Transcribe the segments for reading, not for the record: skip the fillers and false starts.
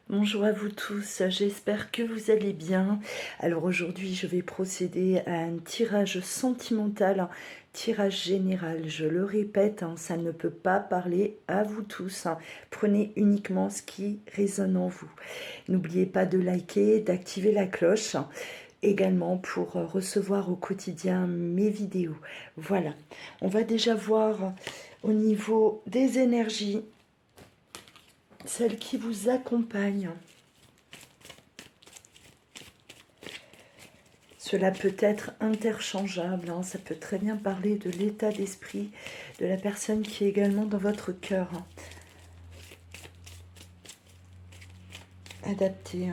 Bonjour à vous tous, j'espère que vous allez bien. Alors aujourd'hui, je vais procéder à un tirage sentimental, un tirage général. Je le répète, ça ne peut pas parler à vous tous. Prenez uniquement ce qui résonne en vous. N'oubliez pas de liker, d'activer la cloche, également pour recevoir au quotidien mes vidéos. Voilà, on va déjà voir au niveau des énergies, celles qui vous accompagnent. Cela peut être interchangeable, ça peut très bien parler de l'état d'esprit de la personne qui est également dans votre cœur. Adapté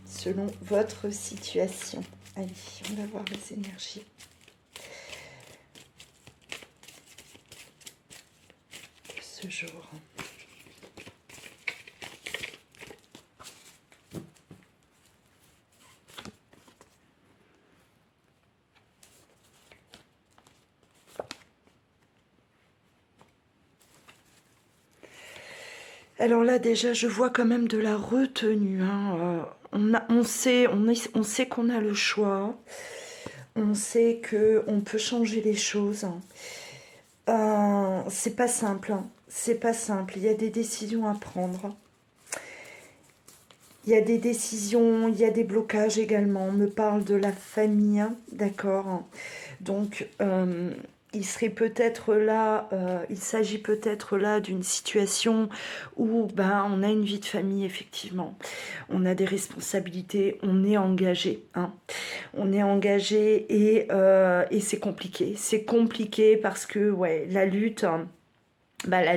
selon votre situation. Allez, on va voir les énergies de ce jour. Alors là, déjà, je vois quand même de la retenue. On sait qu'on a le choix. On sait qu'on peut changer les choses. C'est pas simple. C'est pas simple. Il y a des décisions à prendre. Il y a des décisions, il y a des blocages également. On me parle de la famille, d'accord. Donc, il serait peut-être là, il s'agit peut-être là d'une situation où on a une vie de famille, effectivement. On a des responsabilités, on est engagé. On est engagé et c'est compliqué. C'est compliqué parce que, ouais, la lutte, à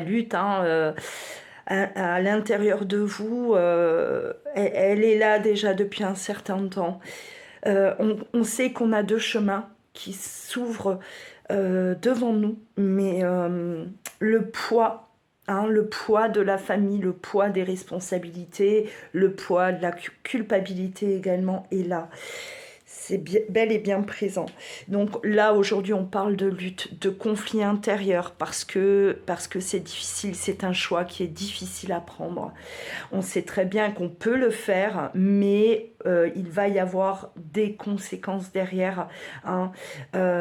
l'intérieur de vous, elle est là déjà depuis un certain temps. On sait qu'on a deux chemins qui s'ouvrent devant nous, mais le poids de la famille, le poids des responsabilités, le poids de la culpabilité également est là. C'est bel et bien présent. Donc là, aujourd'hui, on parle de lutte, de conflit intérieur, parce que c'est difficile, c'est un choix qui est difficile à prendre. On sait très bien qu'on peut le faire, mais il va y avoir des conséquences derrière.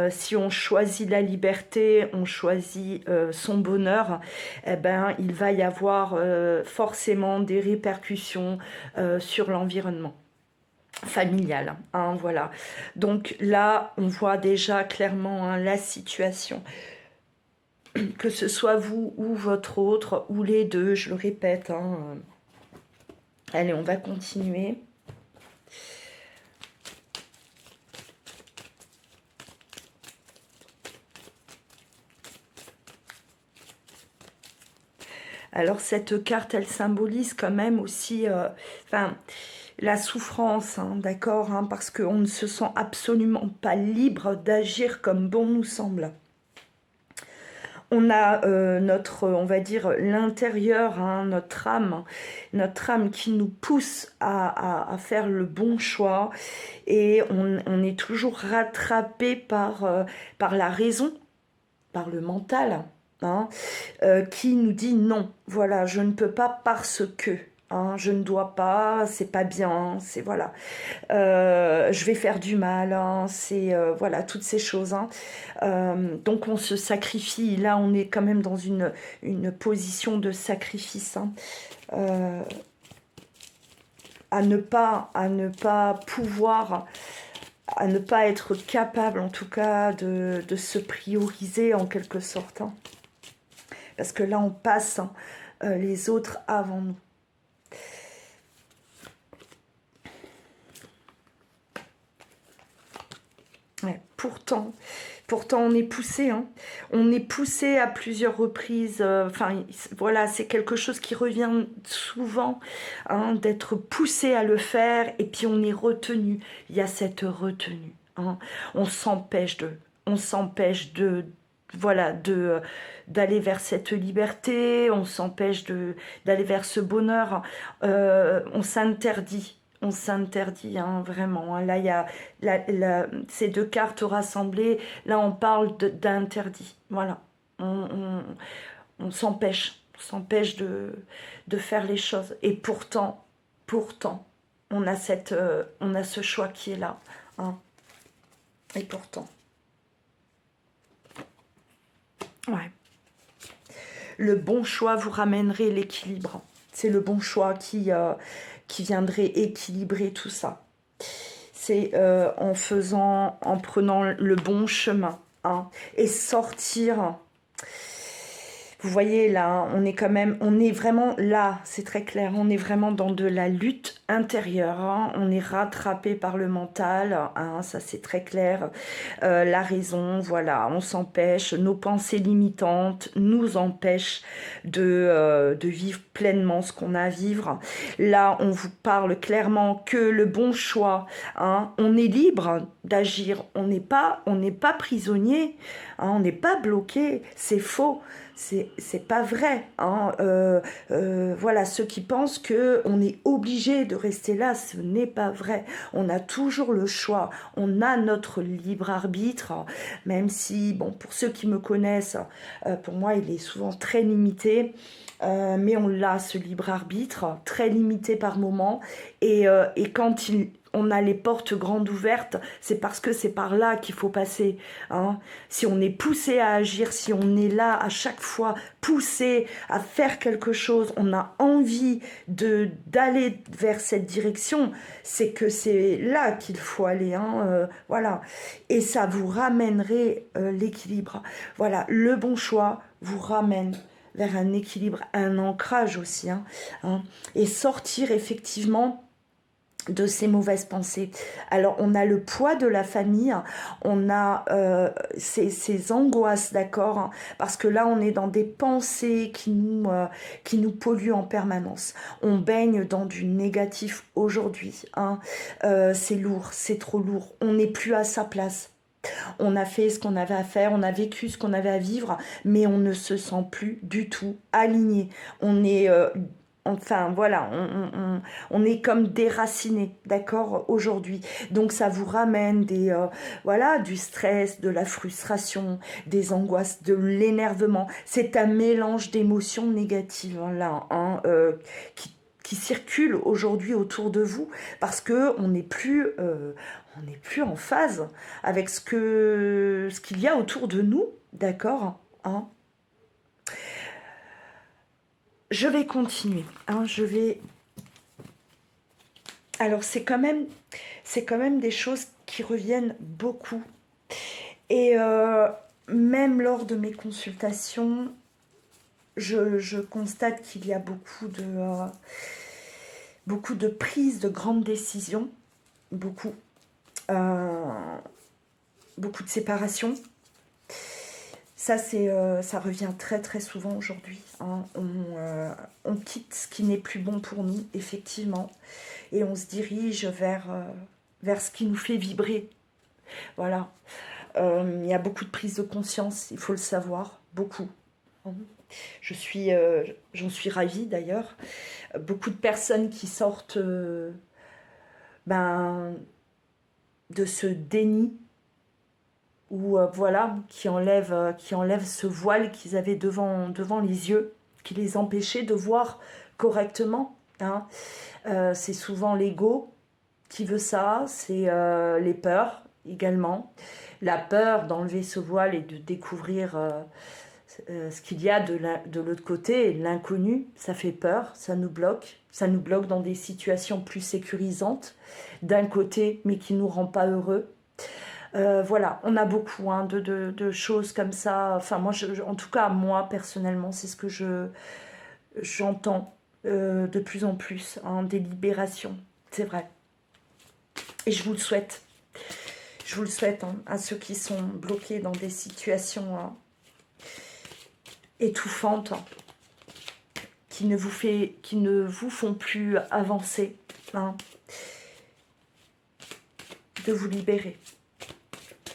Si on choisit la liberté, on choisit son bonheur, il va y avoir forcément des répercussions sur l'environnement familial, voilà. Donc là, on voit déjà clairement la situation. Que ce soit vous ou votre autre, ou les deux, je le répète. Allez, on va continuer. Alors cette carte, elle symbolise quand même aussi... la souffrance, d'accord, parce qu'on ne se sent absolument pas libre d'agir comme bon nous semble. On a on va dire, l'intérieur, notre âme qui nous pousse à faire le bon choix, et on est toujours rattrapé par la raison, par le mental, qui nous dit non, voilà, je ne peux pas parce que... je ne dois pas, c'est pas bien, c'est voilà. Je vais faire du mal, c'est voilà, toutes ces choses. Donc on se sacrifie, là on est quand même dans une position de sacrifice. À ne pas pouvoir, à ne pas être capable en tout cas de se prioriser en quelque sorte. Parce que là on passe les autres avant nous. Ouais, pourtant on est poussé, on est poussé à plusieurs reprises. Voilà, c'est quelque chose qui revient souvent, d'être poussé à le faire, et puis on est retenu. Il y a cette retenue, on s'empêche voilà, d'aller vers cette liberté, on s'empêche d'aller vers ce bonheur, on s'interdit. On s'interdit, vraiment. Là, il y a ces deux cartes rassemblées. Là, on parle d'interdit. Voilà. On s'empêche de faire les choses. Et pourtant, pourtant, on a ce choix qui est là. Hein. Et pourtant. Ouais. Le bon choix vous ramènerait l'équilibre. C'est le bon choix qui viendrait équilibrer tout ça. C'est en prenant le bon chemin. Hein, et sortir. Vous voyez là, on est vraiment là, c'est très clair, on est vraiment dans de la lutte intérieure, hein, on est rattrapé par le mental, hein, ça c'est très clair, la raison, voilà, on s'empêche, nos pensées limitantes nous empêchent de vivre pleinement ce qu'on a à vivre. Là, on vous parle clairement que le bon choix, hein, on est libre d'agir, on n'est pas prisonnier, hein, on n'est pas bloqué, c'est faux. C'est pas vrai. Hein. Voilà, ceux qui pensent qu'on est obligé de rester là, ce n'est pas vrai. On a toujours le choix. On a notre libre arbitre, même si, bon, pour ceux qui me connaissent, pour moi, il est souvent très limité. Mais on l'a, ce libre arbitre, très limité par moment. Et quand on a les portes grandes ouvertes, c'est parce que c'est par là qu'il faut passer. Hein. Si on est poussé à agir, si on est là à chaque fois poussé à faire quelque chose, on a envie d'aller vers cette direction, c'est que c'est là qu'il faut aller. Hein. Voilà. Et ça vous ramènerait l'équilibre. Voilà, le bon choix vous ramène vers un équilibre, un ancrage aussi. Hein. Et sortir effectivement de ces mauvaises pensées. Alors, on a le poids de la famille, on a ces angoisses, d'accord, hein, parce que là, on est dans des pensées qui nous polluent en permanence. On baigne dans du négatif aujourd'hui. Hein. C'est lourd, c'est trop lourd. On n'est plus à sa place. On a fait ce qu'on avait à faire, on a vécu ce qu'on avait à vivre, mais on ne se sent plus du tout aligné. On est... Enfin, voilà, on est comme déraciné, d'accord, aujourd'hui. Donc, ça vous ramène voilà, du stress, de la frustration, des angoisses, de l'énervement. C'est un mélange d'émotions négatives, hein, là, hein, qui circulent aujourd'hui autour de vous, parce que on n'est plus en phase avec ce qu'il y a autour de nous, d'accord, hein. Je vais continuer. Hein, Alors, c'est quand même des choses qui reviennent beaucoup. Et même lors de mes consultations, je constate qu'il y a beaucoup de prises de grandes décisions. Beaucoup. Beaucoup de séparations. Ça, ça revient très très souvent aujourd'hui. Hein. On quitte ce qui n'est plus bon pour nous, effectivement, et on se dirige vers ce qui nous fait vibrer. Voilà. Il y a beaucoup de prise de conscience, il faut le savoir, beaucoup. J'en suis ravie d'ailleurs. Beaucoup de personnes qui sortent de ce déni, ou voilà, qui enlèvent ce voile qu'ils avaient devant les yeux, qui les empêchait de voir correctement. Hein. C'est souvent l'ego qui veut ça, c'est les peurs également. La peur d'enlever ce voile et de découvrir ce qu'il y a de l'autre côté, l'inconnu, ça fait peur, ça nous bloque dans des situations plus sécurisantes d'un côté, mais qui ne nous rend pas heureux. Voilà, on a beaucoup de choses comme ça. Enfin, moi, en tout cas, moi, personnellement, c'est ce que j'entends de plus en plus, hein, des libérations, c'est vrai. Et je vous le souhaite. Je vous le souhaite, hein, à ceux qui sont bloqués dans des situations étouffantes, hein, qui ne vous font plus avancer, hein, de vous libérer.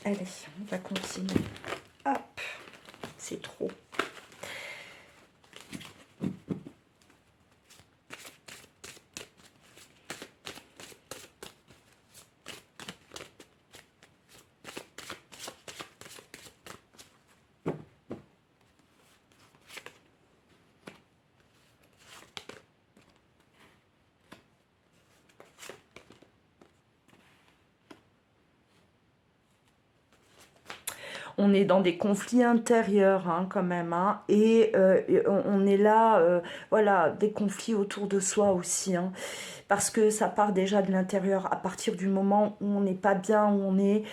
Allez, on va continuer. Hop, c'est trop. on est dans des conflits intérieurs hein, quand même, hein, et on est là, voilà, des conflits autour de soi aussi, hein, parce que ça part déjà de l'intérieur. À partir du moment où on n'est pas bien, où on est,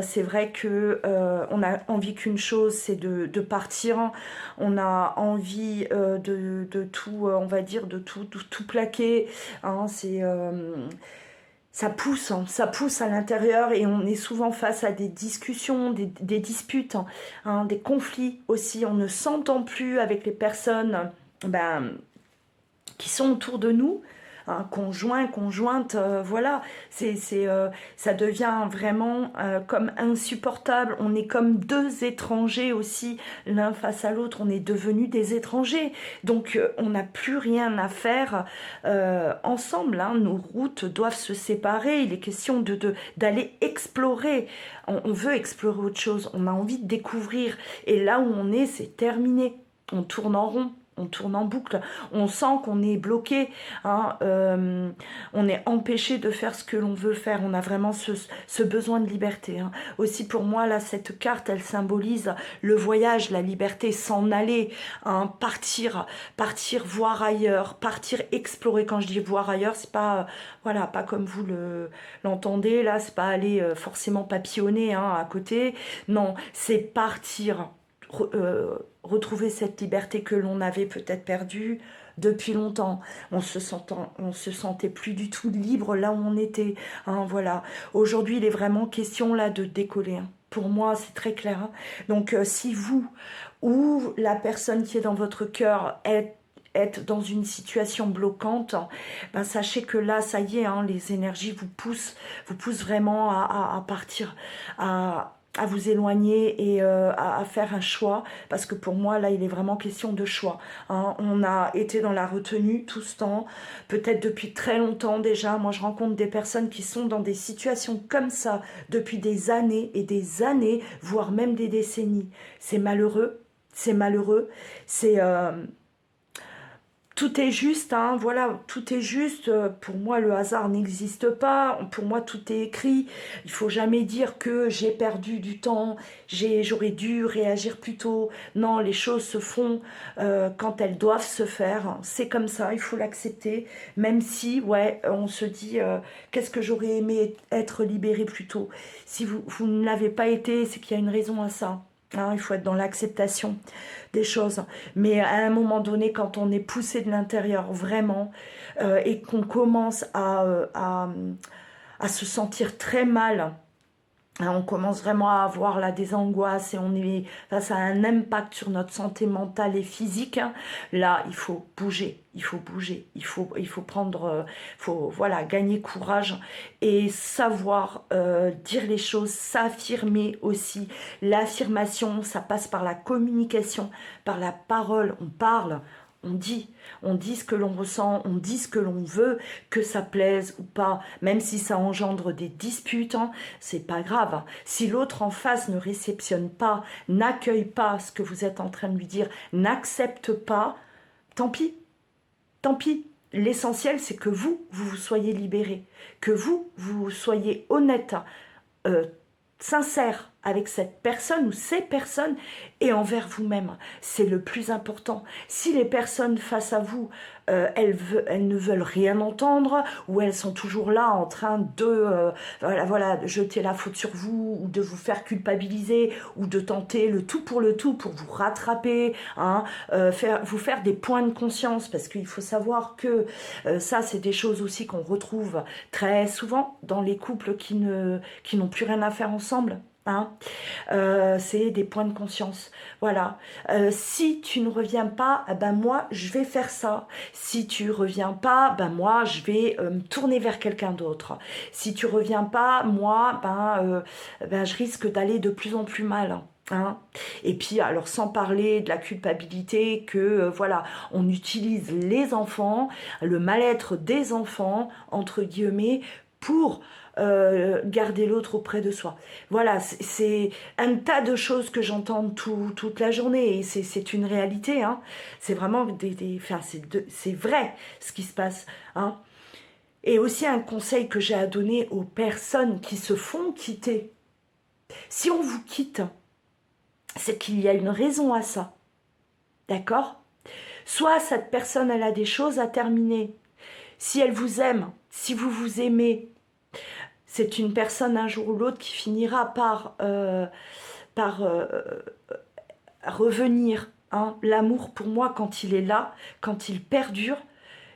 c'est vrai que on a envie qu'une chose, c'est de partir. On a envie de tout, on va dire, de tout plaquer. Hein, ça pousse à l'intérieur et on est souvent face à des discussions, des disputes, hein, des conflits aussi. On ne s'entend plus avec les personnes ben, qui sont autour de nous, hein, conjoints, conjointes, voilà, ça devient vraiment comme insupportable. On est comme deux étrangers aussi, l'un face à l'autre. On est devenus des étrangers, donc on n'a plus rien à faire ensemble. Hein. Nos routes doivent se séparer. Il est question d'aller explorer. On veut explorer autre chose. On a envie de découvrir. Et là où on est, c'est terminé. On tourne en rond. On tourne en boucle, on sent qu'on est bloqué, hein, on est empêché de faire ce que l'on veut faire, on a vraiment ce besoin de liberté. Hein. Aussi pour moi, là, cette carte, elle symbolise le voyage, la liberté, s'en aller, hein, partir voir ailleurs, partir explorer. Quand je dis voir ailleurs, c'est pas, voilà, pas comme vous l'entendez, là, c'est pas aller forcément papillonner hein, à côté, non, c'est partir. Retrouver cette liberté que l'on avait peut-être perdue depuis longtemps. On se sentait plus du tout libre là où on était. Hein, voilà. Aujourd'hui, il est vraiment question là de décoller. Hein. Pour moi, c'est très clair. Hein. Donc, si vous ou la personne qui est dans votre cœur êtes dans une situation bloquante, ben sachez que là, ça y est, hein, les énergies vous poussent vraiment à partir, à vous éloigner et à faire un choix, parce que pour moi là il est vraiment question de choix, hein. On a été dans la retenue tout ce temps, peut-être depuis très longtemps déjà. Moi je rencontre des personnes qui sont dans des situations comme ça depuis des années et des années, voire même des décennies. C'est malheureux, c'est tout est juste, hein, voilà, tout est juste. Pour moi, le hasard n'existe pas. Pour moi, tout est écrit. Il faut jamais dire que j'ai perdu du temps, j'aurais dû réagir plus tôt. Non, les choses se font quand elles doivent se faire. C'est comme ça, il faut l'accepter. Même si, ouais, on se dit, qu'est-ce que j'aurais aimé être libérée plus tôt. Si vous ne l'avez pas été, c'est qu'il y a une raison à ça. Hein, il faut être dans l'acceptation des choses. Mais à un moment donné, quand on est poussé de l'intérieur vraiment et qu'on commence à se sentir très mal, hein, on commence vraiment à avoir là des angoisses et on est face à un impact sur notre santé mentale et physique. Hein. Là, il faut bouger, il faut prendre, faut voilà, gagner courage et savoir dire les choses, s'affirmer aussi. L'affirmation, ça passe par la communication, par la parole. On parle. On dit ce que l'on ressent, on dit ce que l'on veut, que ça plaise ou pas, même si ça engendre des disputes, hein, c'est pas grave. Hein. Si l'autre en face ne réceptionne pas, n'accueille pas ce que vous êtes en train de lui dire, n'accepte pas, tant pis, tant pis. L'essentiel, c'est que vous soyez libérés, que vous soyez honnête, sincère avec cette personne ou ces personnes et envers vous-même. C'est le plus important. Si les personnes face à vous, elles ne veulent rien entendre ou elles sont toujours là en train de de jeter la faute sur vous ou de vous faire culpabiliser ou de tenter le tout pour vous rattraper, hein, vous faire des points de conscience, parce qu'il faut savoir que ça, c'est des choses aussi qu'on retrouve très souvent dans les couples qui n'ont plus rien à faire ensemble. Hein, c'est des points de conscience. Voilà. Si tu ne reviens pas, ben moi je vais faire ça. Si tu reviens pas, ben moi je vais me tourner vers quelqu'un d'autre. Si tu reviens pas, moi ben je risque d'aller de plus en plus mal. Hein. Et puis alors sans parler de la culpabilité que voilà, on utilise les enfants, le mal-être des enfants entre guillemets pour garder l'autre auprès de soi. Voilà, c'est un tas de choses que j'entends toute la journée et c'est une réalité. Hein. C'est vraiment c'est vrai ce qui se passe. Hein. Et aussi un conseil que j'ai à donner aux personnes qui se font quitter. Si on vous quitte, c'est qu'il y a une raison à ça. D'accord? Soit cette personne, elle a des choses à terminer. Si elle vous aime, si vous vous aimez, c'est une personne un jour ou l'autre qui finira par revenir. Hein. L'amour, pour moi, quand il est là, quand il perdure,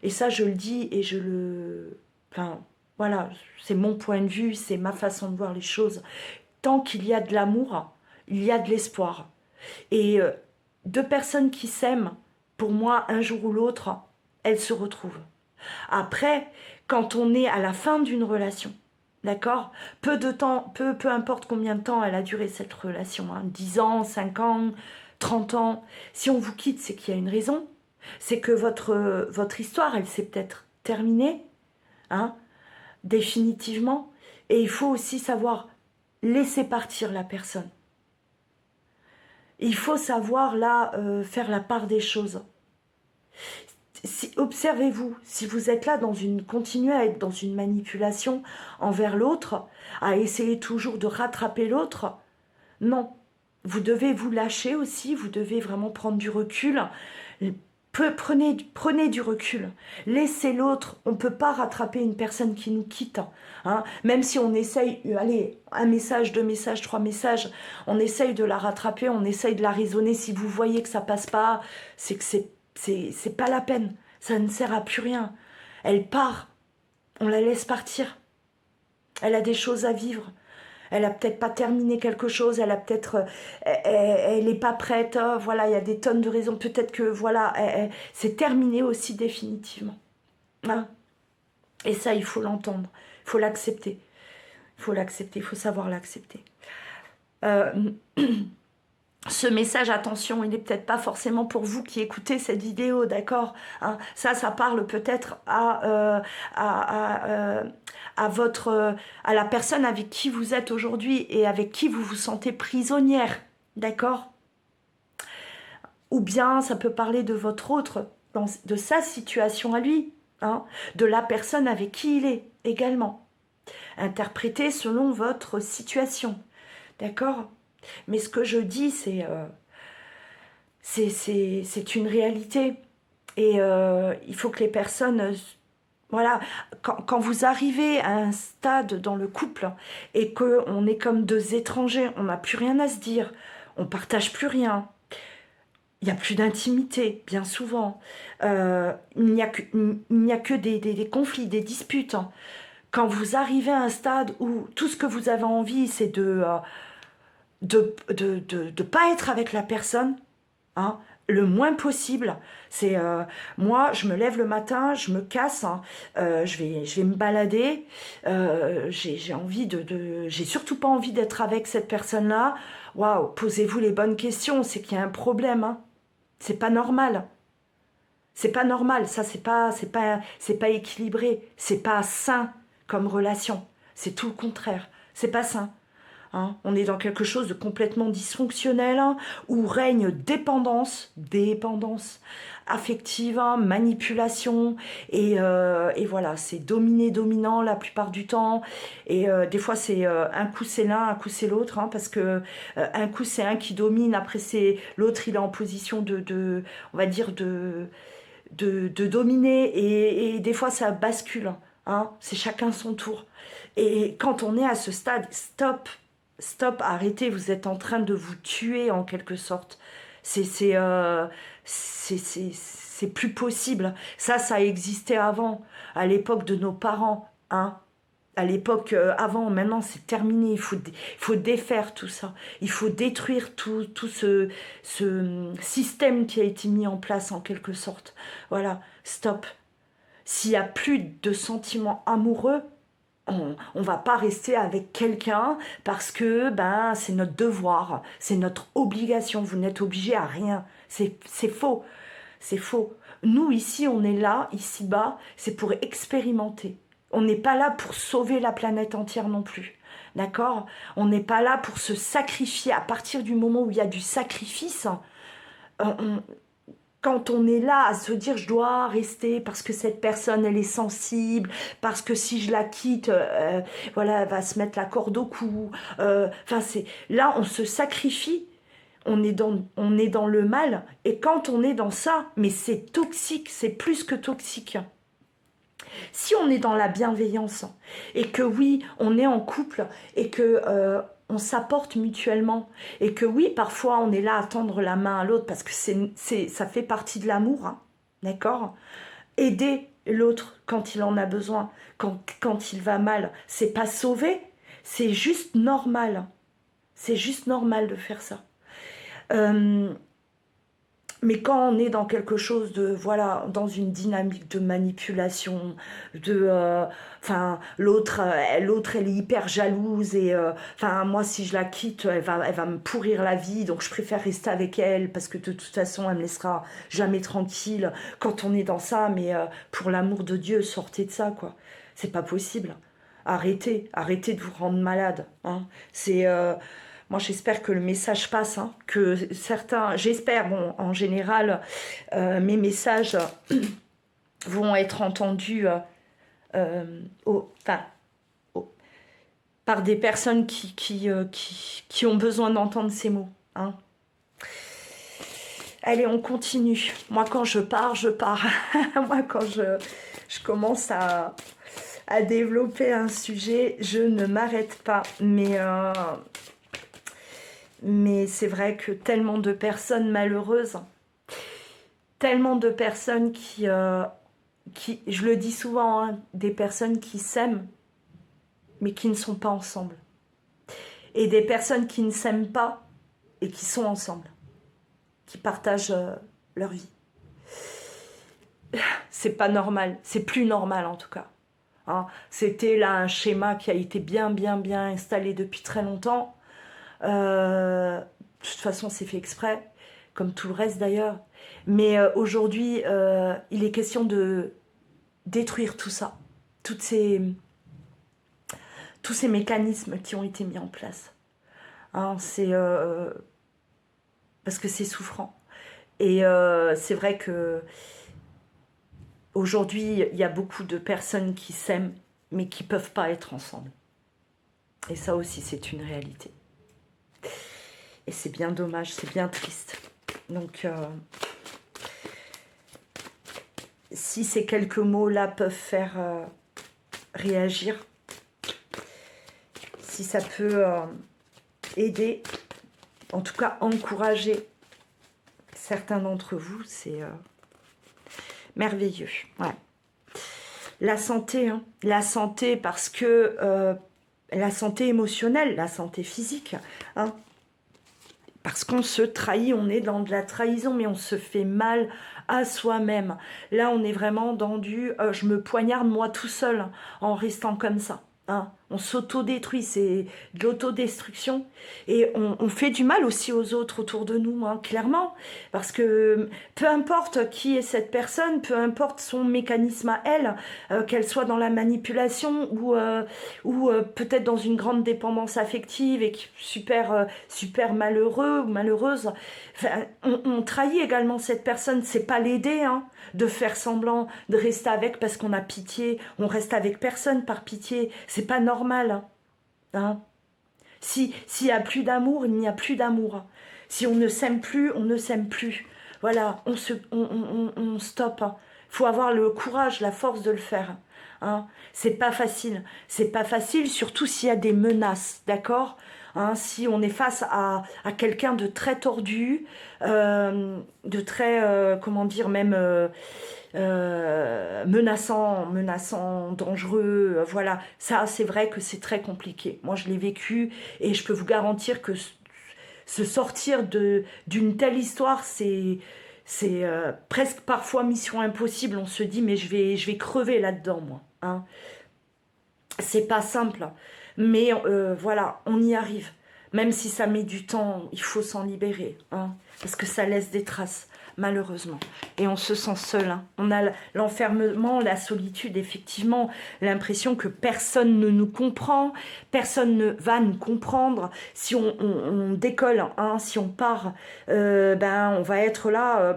et ça, je le dis et je le... Enfin, voilà, c'est mon point de vue, c'est ma façon de voir les choses. Tant qu'il y a de l'amour, il y a de l'espoir. Et deux personnes qui s'aiment, pour moi, un jour ou l'autre, elles se retrouvent. Après, quand on est à la fin d'une relation, d'accord, peu de temps, peu importe combien de temps elle a duré cette relation, hein, 10 ans, 5 ans, 30 ans, si on vous quitte, c'est qu'il y a une raison, c'est que votre histoire, elle s'est peut-être terminée, hein, définitivement, et il faut aussi savoir laisser partir la personne. Il faut savoir là faire la part des choses. Observez-vous, si vous êtes là continuez à être dans une manipulation envers l'autre, à essayer toujours de rattraper l'autre, non. Vous devez vous lâcher aussi, vous devez vraiment prendre du recul. Prenez du recul. Laissez l'autre. On ne peut pas rattraper une personne qui nous quitte. Hein. Même si on essaye, allez, un message, 2 messages, 3 messages, on essaye de la rattraper, on essaye de la raisonner. Si vous voyez que ça passe pas, c'est que c'est pas la peine. Ça ne sert à plus rien. Elle part. On la laisse partir. Elle a des choses à vivre. Elle a peut-être pas terminé quelque chose, elle a peut-être, elle n'est pas prête. Oh, voilà, il y a des tonnes de raisons. Peut-être que voilà, c'est terminé aussi définitivement. Hein. Et ça, il faut l'entendre, il faut l'accepter, il faut savoir l'accepter. Ce message, attention, il n'est peut-être pas forcément pour vous qui écoutez cette vidéo, d'accord, hein. Ça parle peut-être à la personne avec qui vous êtes aujourd'hui et avec qui vous vous sentez prisonnière, d'accord. Ou bien ça peut parler de votre autre, de sa situation à lui, hein, de la personne avec qui il est également. Interprété selon votre situation, d'accord. Mais ce que je dis, c'est une réalité. Et il faut que les personnes... Voilà, quand vous arrivez à un stade dans le couple et qu'on est comme deux étrangers, on n'a plus rien à se dire, on partage plus rien, il n'y a plus d'intimité, bien souvent, il n'y a que des conflits, des disputes. Quand vous arrivez à un stade où tout ce que vous avez envie, c'est de pas être avec la personne, hein, le moins possible. C'est moi, je me lève le matin, je me casse, hein, je vais me balader. J'ai envie j'ai surtout pas envie d'être avec cette personne-là. Waouh, posez-vous les bonnes questions. C'est qu'il y a un problème. Hein. C'est pas normal. C'est pas normal. Ça, c'est pas équilibré. C'est pas sain comme relation. C'est tout le contraire. C'est pas sain. Hein, on est dans quelque chose de complètement dysfonctionnel, hein, où règne dépendance affective, hein, manipulation, et voilà, c'est dominant la plupart du temps, et des fois c'est un coup c'est l'un, un coup c'est l'autre, hein, parce que un coup c'est un qui domine, après c'est l'autre, il est en position on va dire de dominer, et des fois ça bascule, hein, c'est chacun son tour. Et quand on est à ce stade, stop, arrêtez, vous êtes en train de vous tuer en quelque sorte. C'est plus possible. Ça existait avant, à l'époque de nos parents, hein. À l'époque avant, maintenant c'est terminé, il faut défaire tout ça. Il faut détruire tout ce système qui a été mis en place en quelque sorte. Voilà, stop. S'il n'y a plus de sentiments amoureux, on va pas rester avec quelqu'un parce que c'est notre devoir, c'est notre obligation. Vous n'êtes obligé à rien. C'est faux. C'est faux. Nous, ici, on est là, ici-bas, c'est pour expérimenter. On n'est pas là pour sauver la planète entière non plus. D'accord? On n'est pas là pour se sacrifier. À partir du moment où il y a du sacrifice, quand on est là à se dire je dois rester parce que cette personne elle est sensible, parce que si je la quitte, voilà, elle va se mettre la corde au cou. Enfin c'est là on se sacrifie. on est dans le mal. Et quand on est dans ça, mais c'est toxique, c'est plus que toxique. Si on est dans la bienveillance et que oui, on est en couple et que on s'apporte mutuellement et que oui, parfois on est là à tendre la main à l'autre parce que ça fait partie de l'amour, hein, d'accord? Aider l'autre quand il en a besoin, quand il va mal, c'est pas sauver, c'est juste normal. C'est juste normal de faire ça. Mais quand on est dans quelque chose de, voilà, dans une dynamique de manipulation, enfin, l'autre, elle est hyper jalouse et, enfin, moi, si je la quitte, elle va me pourrir la vie, donc je préfère rester avec elle parce que de toute façon, elle me laissera jamais tranquille. Quand on est dans ça, mais pour l'amour de Dieu, sortez de ça, quoi. C'est pas possible. Arrêtez de vous rendre malade, hein. Moi, j'espère que le message passe, hein, que certains, j'espère, bon, en général, mes messages vont être entendus enfin, par des personnes qui ont besoin d'entendre ces mots, hein. Allez, on continue. Moi, quand je pars, je pars. Moi, quand je commence à développer un sujet, je ne m'arrête pas. Mais c'est vrai que tellement de personnes malheureuses, tellement de personnes qui je le dis souvent, hein, des personnes qui s'aiment, mais qui ne sont pas ensemble. Et des personnes qui ne s'aiment pas et qui sont ensemble, qui partagent leur vie. C'est pas normal, c'est plus normal en tout cas. Hein, c'était là un schéma qui a été bien installé depuis très longtemps. De toute façon, c'est fait exprès, comme tout le reste d'ailleurs. Mais aujourd'hui, il est question de détruire tout ça, tous ces mécanismes qui ont été mis en place. Hein, parce que c'est souffrant. Et c'est vrai que aujourd'hui, il y a beaucoup de personnes qui s'aiment, mais qui ne peuvent pas être ensemble. Et ça aussi, c'est une réalité. Et c'est bien dommage, c'est bien triste. Donc, si ces quelques mots-là peuvent faire réagir, si ça peut aider, en tout cas encourager certains d'entre vous, c'est merveilleux. Ouais. La santé, hein, la santé parce que la santé émotionnelle, la santé physique, hein, parce qu'on se trahit, on est dans de la trahison, mais on se fait mal à soi-même. Là, on est vraiment dans du je me poignarde moi tout seul en restant comme ça. Hein. On s'autodétruit, c'est de l'autodestruction. Et on fait du mal aussi aux autres autour de nous, hein, clairement. Parce que peu importe qui est cette personne, peu importe son mécanisme à elle, qu'elle soit dans la manipulation ou peut-être dans une grande dépendance affective et super malheureux ou malheureuse, enfin, on trahit également cette personne. C'est pas l'aider, hein, de faire semblant de rester avec parce qu'on a pitié. On reste avec personne par pitié. C'est pas normal. Hein. S'il n'y a plus d'amour, il n'y a plus d'amour. Si on ne s'aime plus, on ne s'aime plus. Voilà, on stoppe. Il faut avoir le courage, la force de le faire. Hein. C'est pas facile. C'est pas facile, surtout s'il y a des menaces, d'accord? Hein, si on est face à quelqu'un de très tordu, de très, comment dire, même menaçant, dangereux, voilà. Ça, c'est vrai que c'est très compliqué. Moi, je l'ai vécu et je peux vous garantir que se sortir d'une telle histoire, c'est presque parfois mission impossible. On se dit, mais je vais crever là-dedans, moi. Hein. C'est pas simple, mais voilà, on y arrive. Même si ça met du temps, il faut s'en libérer, hein, parce que ça laisse des traces. malheureusement. Et on se sent seul. Hein. On a l'enfermement, la solitude, effectivement, l'impression que personne ne nous comprend, personne ne va nous comprendre. Si on décolle, hein, si on part, on va être là,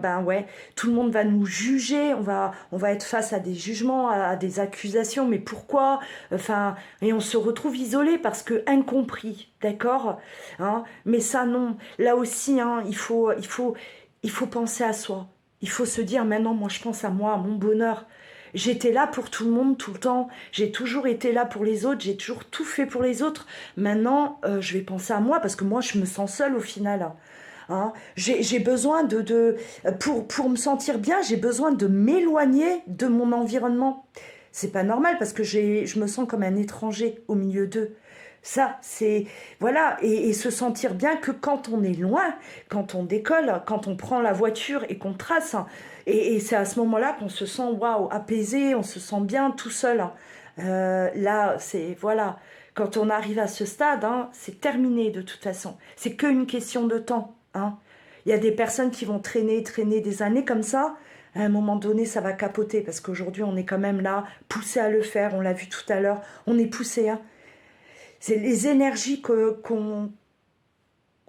tout le monde va nous juger, on va être face à des jugements, à des accusations, mais pourquoi? Enfin, et on se retrouve isolé parce que incompris, d'accord, hein, mais ça non. Là aussi, hein, il faut penser à soi. Il faut se dire maintenant, moi je pense à moi, à mon bonheur. J'étais là pour tout le monde tout le temps. J'ai toujours été là pour les autres. J'ai toujours tout fait pour les autres. Maintenant, je vais penser à moi parce que moi, je me sens seule au final. Hein. J'ai besoin pour me sentir bien, j'ai besoin de m'éloigner de mon environnement. C'est pas normal parce que je me sens comme un étranger au milieu d'eux. Ça, c'est... Voilà, et se sentir bien que quand on est loin, quand on décolle, quand on prend la voiture et qu'on trace, hein, et c'est à ce moment-là qu'on se sent, waouh, apaisé, on se sent bien tout seul. Hein. Là, c'est... Voilà, quand on arrive à ce stade, hein, c'est terminé de toute façon. C'est qu'une question de temps. Hein. Il y a des personnes qui vont traîner des années comme ça. À un moment donné, ça va capoter parce qu'aujourd'hui, on est quand même là, poussé à le faire. On l'a vu tout à l'heure. On est poussé. Hein. C'est les énergies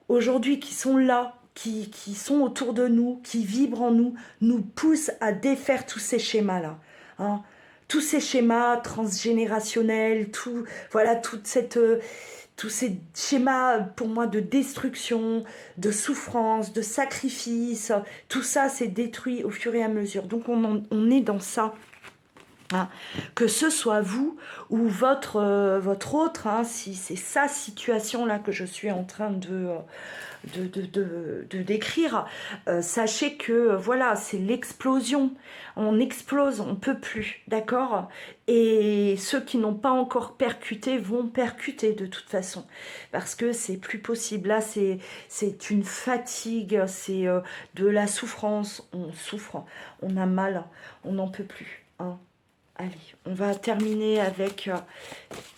aujourd'hui qui sont là, qui sont autour de nous, qui vibrent en nous, nous poussent à défaire tous ces schémas-là. Hein. Tous ces schémas transgénérationnels, tous ces schémas pour moi de destruction, de souffrance, de sacrifice, tout ça c'est détruit au fur et à mesure. Donc on est dans ça. Hein. Que ce soit vous ou votre autre, hein, si c'est sa situation là que je suis en train de décrire, sachez que voilà, c'est l'explosion. On explose, on peut plus, d'accord? Et ceux qui n'ont pas encore percuté vont percuter de toute façon, parce que c'est plus possible. Là, c'est une fatigue, c'est de la souffrance. On souffre, on a mal, on n'en peut plus. Hein. Allez, on va terminer avec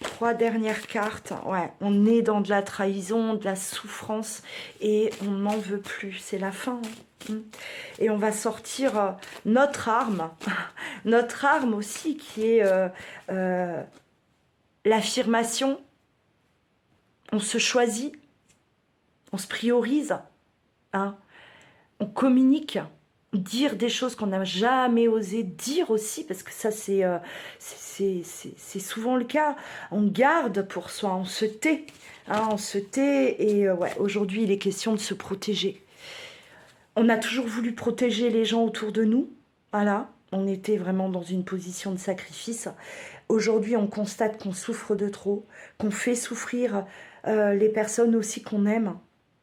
3 dernières cartes. Ouais, on est dans de la trahison, de la souffrance et on n'en veut plus. C'est la fin. Hein. Et on va sortir notre arme. Notre arme aussi qui est l'affirmation. On se choisit, on se priorise, hein. On communique. Dire des choses qu'on n'a jamais osé dire aussi, parce que ça c'est souvent le cas. On garde pour soi, on se tait, hein, on se tait. Et ouais, aujourd'hui il est question de se protéger. On a toujours voulu protéger les gens autour de nous, voilà, on était vraiment dans une position de sacrifice. Aujourd'hui on constate qu'on souffre de trop, qu'on fait souffrir les personnes aussi qu'on aime.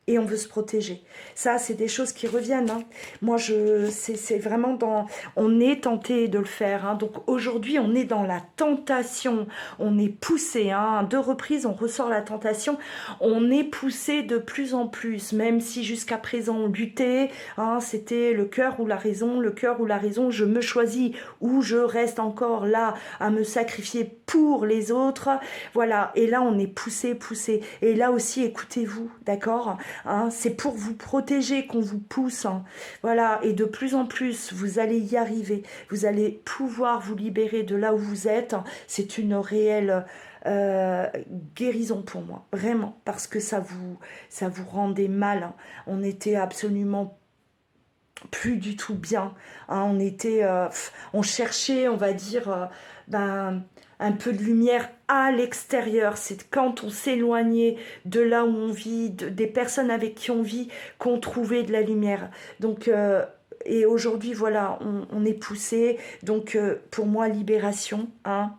Et on veut se protéger. Ça, c'est des choses qui reviennent. Hein. Moi, c'est vraiment dans... On est tenté de le faire. Hein. Donc aujourd'hui, on est dans la tentation. On est poussé. Hein. À 2 reprises, on ressort la tentation. On est poussé de plus en plus. Même si jusqu'à présent, on luttait. Hein, c'était le cœur ou la raison. Le cœur ou la raison. Je me choisis ou je reste encore là à me sacrifier pour les autres. Voilà. Et là, on est poussé. Et là aussi, écoutez-vous. D'accord ? Hein, c'est pour vous protéger qu'on vous pousse. Hein. Voilà, et de plus en plus, vous allez y arriver. Vous allez pouvoir vous libérer de là où vous êtes. Hein. C'est une réelle guérison pour moi, vraiment, parce que ça vous rendait mal. Hein. On était absolument plus du tout bien. Hein. On cherchait, on va dire, un peu de lumière à l'extérieur. C'est quand on s'éloignait de là où on vit, des personnes avec qui on vit, qu'on trouvait de la lumière. Donc, et aujourd'hui, voilà, on est poussé. Donc, pour moi, libération, hein.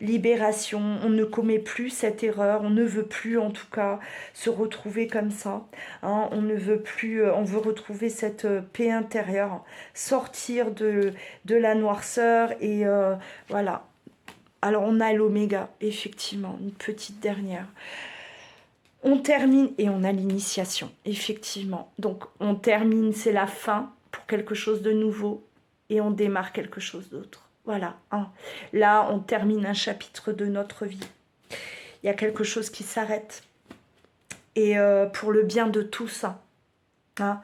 Libération, on ne commet plus cette erreur, on ne veut plus en tout cas se retrouver comme ça, hein, on ne veut plus, on veut retrouver cette paix intérieure, sortir de la noirceur et voilà. Alors on a l'oméga, effectivement, une petite dernière. On termine et on a l'initiation, effectivement. Donc on termine, c'est la fin pour quelque chose de nouveau et on démarre quelque chose d'autre. Voilà, hein. Là, on termine un chapitre de notre vie. Il y a quelque chose qui s'arrête. Et pour le bien de tous, hein.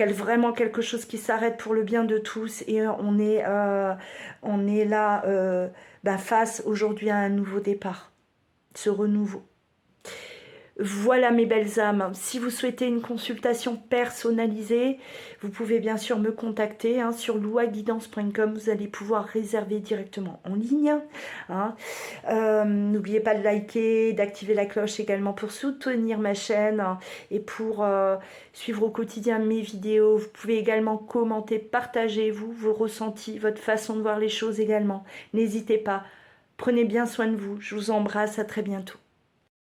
vraiment quelque chose qui s'arrête pour le bien de tous, et on est là face aujourd'hui à un nouveau départ, ce renouveau. Voilà mes belles âmes, si vous souhaitez une consultation personnalisée, vous pouvez bien sûr me contacter sur louaguidance.com, vous allez pouvoir réserver directement en ligne. N'oubliez pas de liker, d'activer la cloche également pour soutenir ma chaîne et pour suivre au quotidien mes vidéos. Vous pouvez également commenter, partager vos ressentis, votre façon de voir les choses également. N'hésitez pas, prenez bien soin de vous, je vous embrasse, à très bientôt.